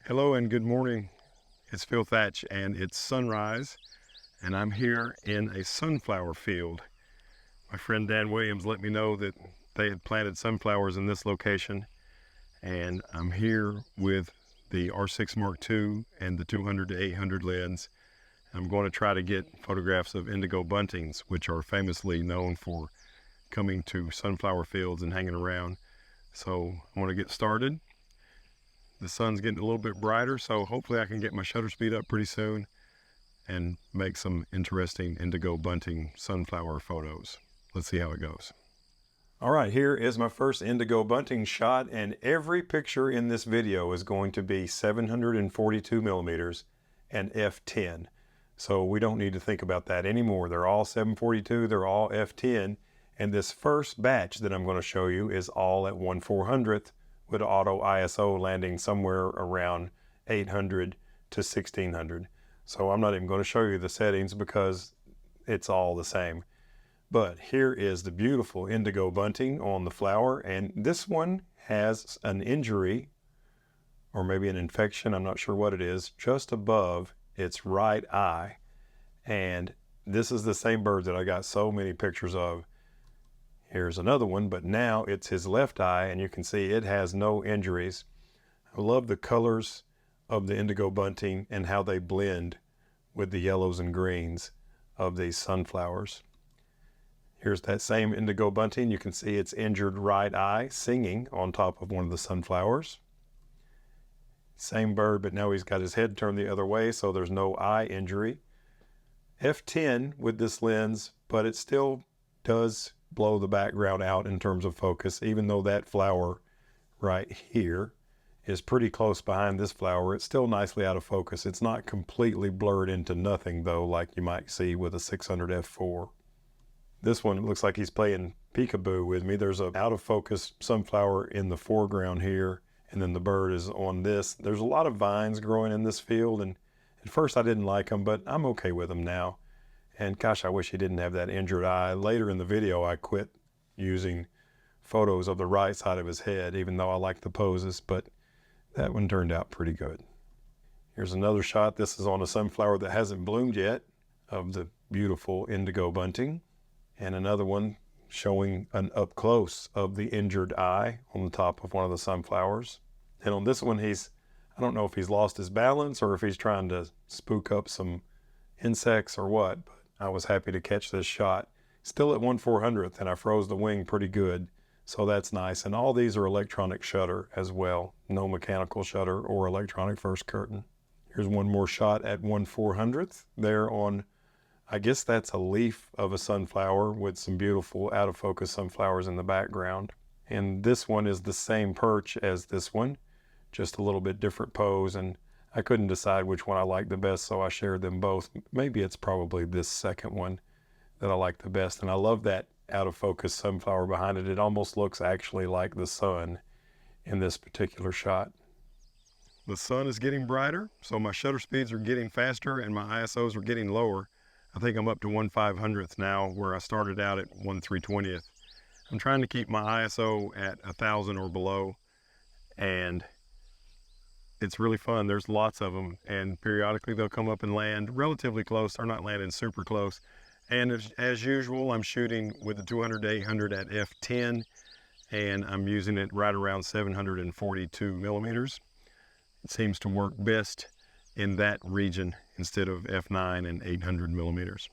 Hello and good morning. It's Phil Thatch and it's sunrise, and I'm here in a sunflower field. My friend Dan Williams let me know that they had planted sunflowers in this location, and I'm here with the R6 Mark II and the 200 to 800 lens. I'm going to try to get photographs of Indigo Buntings, which are famously known for coming to sunflower fields and hanging around. So I want to get started. The sun's getting a little bit brighter, so hopefully I can get my shutter speed up pretty soon and make some interesting Indigo Bunting sunflower photos. Let's see how it goes. All right, here is my first Indigo Bunting shot, and every picture in this video is going to be 742 millimeters and f10. So we don't need to think about that anymore. They're all 742, they're all f10, and this first batch that I'm going to show you is all at 1/400th with auto ISO landing somewhere around 800 to 1600. So I'm not even going to show you the settings because it's all the same. But here is the beautiful Indigo Bunting on the flower, and this one has an injury or maybe an infection, I'm not sure what it is, just above its right eye. And this is the same bird that I got so many pictures of. Here's another one, but now it's his left eye, and you can see it has no injuries. I love the colors of the Indigo Bunting and how they blend with the yellows and greens of these sunflowers. Here's that same Indigo Bunting. You can see its injured right eye singing on top of one of the sunflowers. Same bird, but now he's got his head turned the other way, so there's no eye injury. F10 with this lens, but it still does blow the background out in terms of focus, even though that flower right here is pretty close behind this flower. It's still nicely out of focus. It's not completely blurred into nothing though, like you might see with a 600 f4. This one looks like he's playing peekaboo with me. There's a out of focus sunflower in the foreground here, and then the bird is on this. There's a lot of vines growing in this field, and at first I didn't like them, but I'm okay with them now. And gosh, I wish he didn't have that injured eye. Later in the video, I quit using photos of the right side of his head, even though I like the poses, but that one turned out pretty good. Here's another shot. This is on a sunflower that hasn't bloomed yet of the beautiful Indigo Bunting. And another one showing an up close of the injured eye on the top of one of the sunflowers. And on this one, I don't know if he's lost his balance or if he's trying to spook up some insects or what, but I was happy to catch this shot. Still at 1/400th, and I froze the wing pretty good, so that's nice. And all these are electronic shutter as well, no mechanical shutter or electronic first curtain. Here's one more shot at 1/400th there on, I guess that's a leaf of a sunflower with some beautiful out of focus sunflowers in the background. And this one is the same perch as this one, just a little bit different pose, and I couldn't decide which one I liked the best, so I shared them both. Maybe it's probably this second one that I like the best. And I love that out of focus sunflower behind it. It almost looks actually like the sun in this particular shot. The sun is getting brighter, so my shutter speeds are getting faster and my ISOs are getting lower. I think I'm up to 1/500th now, where I started out at 1/320th. I'm trying to keep my ISO at 1,000 or below, and it's really fun. There's lots of them, and periodically they'll come up and land relatively close. They're not landing super close. And as usual, I'm shooting with the 200 to 800 at f10, and I'm using it right around 742 millimeters. It seems to work best in that region instead of f9 and 800 millimeters.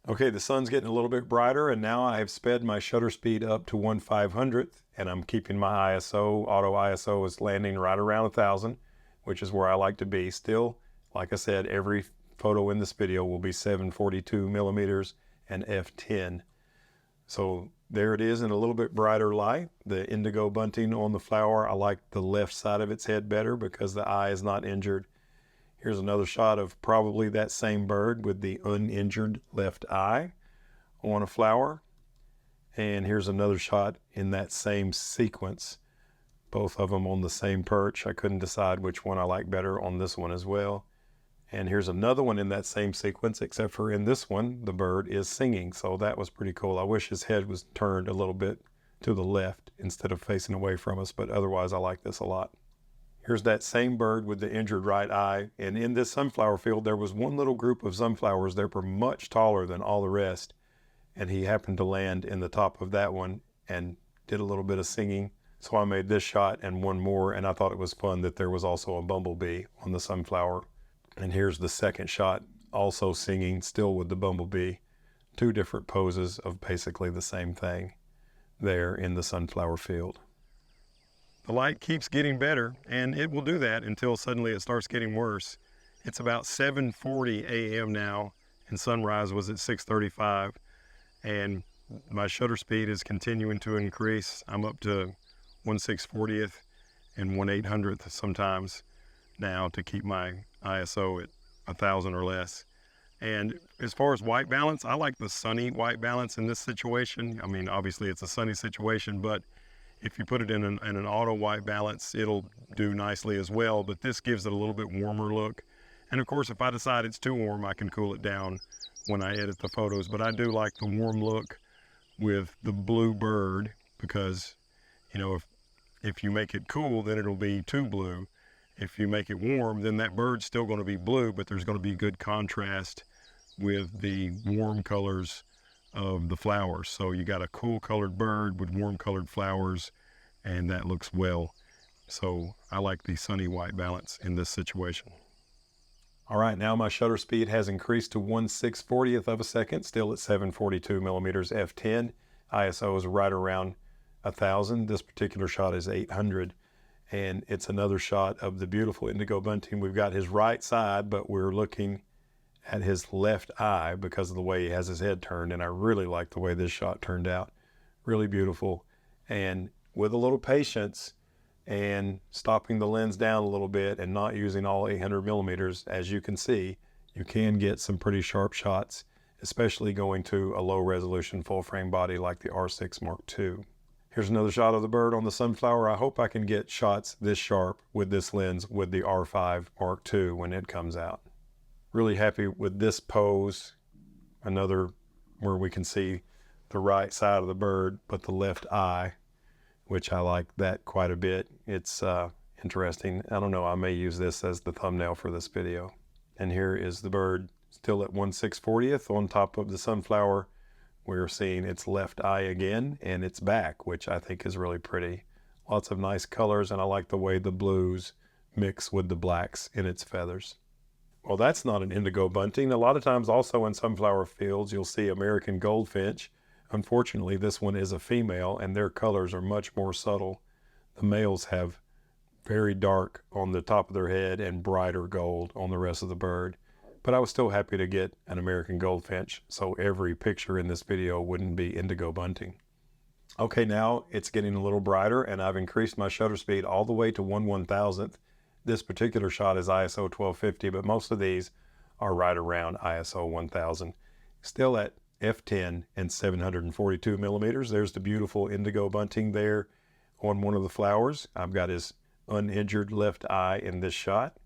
Okay, the sun's getting a little bit brighter, and now I have sped my shutter speed up to 1/500th, and I'm keeping my ISO. Auto ISO is landing right around 1,000, which is where I like to be. Still, like I said, every photo in this video will be 742 millimeters and f10. So there it is in a little bit brighter light. The Indigo Bunting on the flower. I like the left side of its head better because the eye is not injured. Here's another shot of probably that same bird with the uninjured left eye on a flower. And here's another shot in that same sequence, both of them on the same perch. I couldn't decide which one I like better on this one as well. And here's another one in that same sequence, except for in this one, the bird is singing. So that was pretty cool. I wish his head was turned a little bit to the left instead of facing away from us, but otherwise I like this a lot. Here's that same bird with the injured right eye. And in this sunflower field, there was one little group of sunflowers that were much taller than all the rest. And he happened to land in the top of that one and did a little bit of singing. So I made this shot and one more, and I thought it was fun that there was also a bumblebee on the sunflower. And here's the second shot, also singing, still with the bumblebee. Two different poses of basically the same thing there in the sunflower field. The light keeps getting better, and it will do that until suddenly it starts getting worse. It's about 7:40 a.m. now, and sunrise was at 6:35, and my shutter speed is continuing to increase. I'm up to 1/640th and 1/800th sometimes now to keep my ISO at 1,000 or less. And as far as white balance, I like the sunny white balance in this situation. I mean, obviously it's a sunny situation, but if you put it in an auto white balance, it'll do nicely as well, but this gives it a little bit warmer look. And of course, if I decide it's too warm, I can cool it down when I edit the photos. But I do like the warm look with the blue bird because, you know, if you make it cool, then it'll be too blue. If you make it warm, then that bird's still going to be blue, but there's going to be good contrast with the warm colors of the flowers. So you got a cool colored bird with warm colored flowers, and that looks well. So I like the sunny white balance in this situation. All right, now my shutter speed has increased to 1/640th of a second, still at 742 millimeters f10. ISO is right around 1,000. This particular shot is 800. And it's another shot of the beautiful Indigo Bunting. We've got his right side, but we're looking at his left eye because of the way he has his head turned, and I really like the way this shot turned out. Really beautiful. And with a little patience and stopping the lens down a little bit and not using all 800 millimeters, as you can see, you can get some pretty sharp shots, especially going to a low resolution full frame body like the R6 Mark II. Here's another shot of the bird on the sunflower. I hope I can get shots this sharp with this lens with the R5 Mark II when it comes out. Really happy with this pose. Another where we can see the right side of the bird, but the left eye, which I like that quite a bit. It's interesting. I don't know, I may use this as the thumbnail for this video. And here is the bird still at 1/640th on top of the sunflower. We're seeing its left eye again and its back, which I think is really pretty. Lots of nice colors, and I like the way the blues mix with the blacks in its feathers. Well, that's not an indigo bunting. A lot of times also in sunflower fields, you'll see American goldfinch. Unfortunately, this one is a female, and their colors are much more subtle. The males have very dark on the top of their head and brighter gold on the rest of the bird. But I was still happy to get an American goldfinch, so every picture in this video wouldn't be indigo bunting. Okay, now it's getting a little brighter, and I've increased my shutter speed all the way to 1/1000th. This particular shot is ISO 1250, but most of these are right around ISO 1000. Still at f10 and 742 millimeters. There's the beautiful indigo bunting there on one of the flowers. I've got his uninjured left eye in this shot.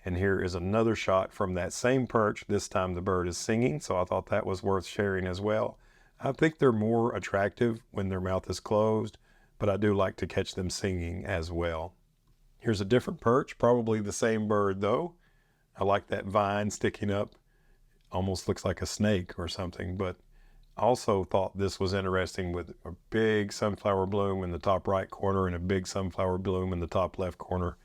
And here is another shot from that same perch. This time the bird is singing, so I thought that was worth sharing as well. I think they're more attractive when their mouth is closed, but I do like to catch them singing as well. Here's a different perch, probably the same bird though. I like that vine sticking up. Almost looks like a snake or something, but I also thought this was interesting with a big sunflower bloom in the top right corner and a big sunflower bloom in the top left corner,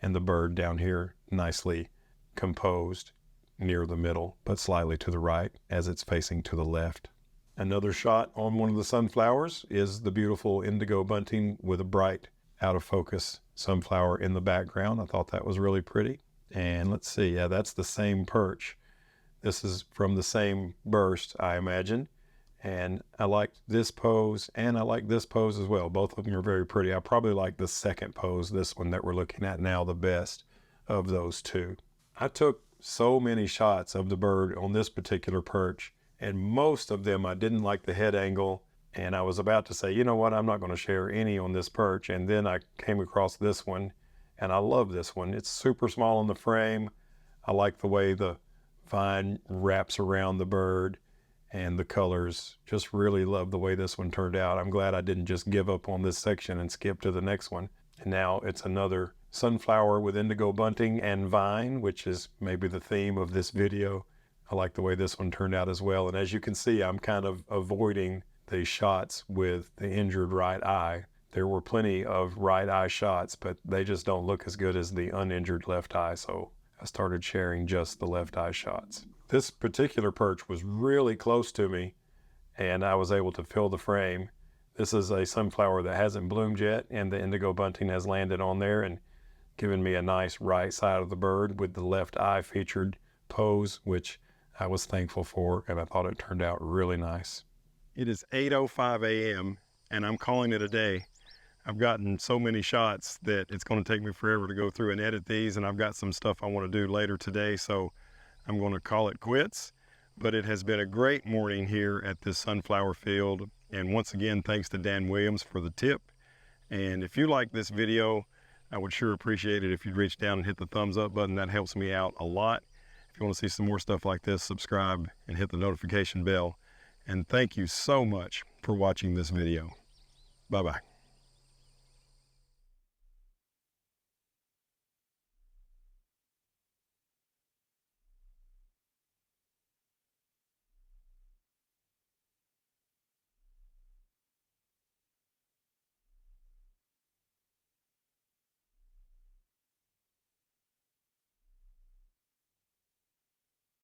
and the bird down here nicely composed near the middle, but slightly to the right as it's facing to the left. Another shot on one of the sunflowers is the beautiful indigo bunting with a bright out of focus sunflower in the background. I thought that was really pretty. And let's see, yeah, that's the same perch. This is from the same burst, I imagine. And I like this pose, and I like this pose as well. Both of them are very pretty. I probably like the second pose, this one that we're looking at now, the best of those two. I took so many shots of the bird on this particular perch, and most of them I didn't like the head angle. And I was about to say, you know what, I'm not going to share any on this perch. And then I came across this one, and I love this one. It's super small in the frame. I like the way the vine wraps around the bird and the colors. Just really love the way this one turned out. I'm glad I didn't just give up on this section and skip to the next one. And now it's another sunflower with indigo bunting and vine, which is maybe the theme of this video. I like the way this one turned out as well. And as you can see, I'm kind of avoiding the shots with the injured right eye. There were plenty of right eye shots, but they just don't look as good as the uninjured left eye. So I started sharing just the left eye shots. This particular perch was really close to me, and I was able to fill the frame. This is a sunflower that hasn't bloomed yet, and the indigo bunting has landed on there and given me a nice right side of the bird with the left eye featured pose, which I was thankful for, and I thought it turned out really nice. It is 8:05 a.m. and I'm calling it a day. I've gotten so many shots that it's going to take me forever to go through and edit these, and I've got some stuff I want to do later today, so I'm going to call it quits. But it has been a great morning here at this sunflower field, and once again, thanks to Dan Williams for the tip. And if you like this video, I would sure appreciate it if you'd reach down and hit the thumbs up button. That helps me out a lot. If you want to see some more stuff like this, subscribe and hit the notification bell. And thank you so much for watching this video. Bye-bye.